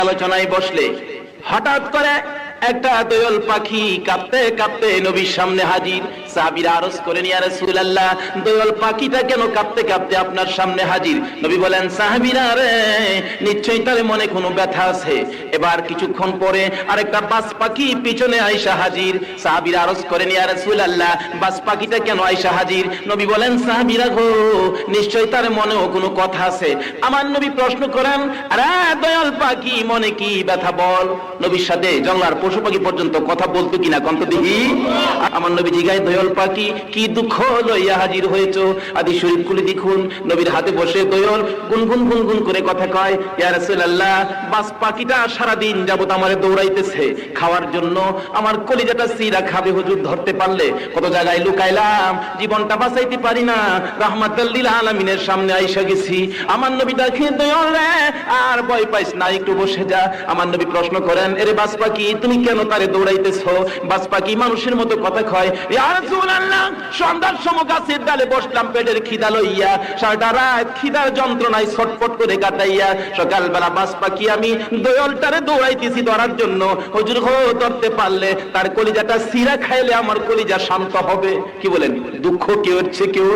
আলোচনায় বসলে হঠাৎ করে একটা দোয়েল পাখি কাঁপতে কাঁপতে নবীর সামনে হাজির। সাহাবীরা আরজ করেন, ইয়া রাসূলুল্লাহ, দোয়েল পাখিটা কেন কাঁপতে কাঁপতে আপনার সামনে হাজির? নবী বলেন, সাহাবীরা রে, নিশ্চয়ই তার মনে কোনো ব্যথা আছে। এবার কিছুক্ষণ পরে আরেকটা বাজ পাখি পিছনে আয়েশা হাজির। সাহাবীরা আরজ করেন, ইয়া রাসূলুল্লাহ, বাজ পাখিটা কেন আয়েশা হাজির? নবী বলেন, সাহাবীরা গো, নিশ্চয়ই তার মনেও কোনো কথা আছে। আমার নবী প্রশ্ন করেন, আরে দোয়েল পাখি, মনে কি ব্যথা বল? নবীর সাথে জঙ্গলার পশু পাখি পর্যন্ত কথা বলতো কিনা কন্ত দেখি। আমার নবী জিগায়, দোয়েল পাখি কি দুঃখ লইয়া হাজির হয়েছো? আদি শরীফ খুলে দেখুন, নবীর হাতে বসে দোয়েল গুনগুন গুনগুন করে কথা কয়, ইয়া রাসূলুল্লাহ, বাজ পাখিটা সারাদিন যাবত আমারে দৌড়াইতেছে খাওয়ার জন্য। আমার কলিজাটা সিরা খাবে হুজুর, ধরতে পারলে। কত জায়গায় লুকাইলাম, জীবনটা বাঁচাইতে পারি না, রাহমাতাল লিল আলামিনের সামনে আইসা গেছি। আমার নবী দেখে, দোয়েল রে, আর ভয় পাইস না, একটু বসে যা। আমার নবী প্রশ্ন করেন, এরে বাজ পাখি, তুমি কেন তারে দৌড়াইতেছো? বাজ পাখি মানুষের মতো কথা কয়, ইয়া রাসূলুল্লাহ, সন্ধ্যার সময় গাছের ডালে বসলাম পেটের খিদা লইয়া, সারাটা রাত খিদার যন্ত্রণায় ছটফট করে কাটাইয়া সকালবেলা বাজ পাখি আমি দোয়েলটারে দৌড়াইতেছি ধরার জন্য। হুজুর গো, ধরতে পারলে তার কলিজাটা সিরা খাইলে আমার কলিজা শান্ত হবে। কি বলেন, দুঃখ কেউ হচ্ছে কেউ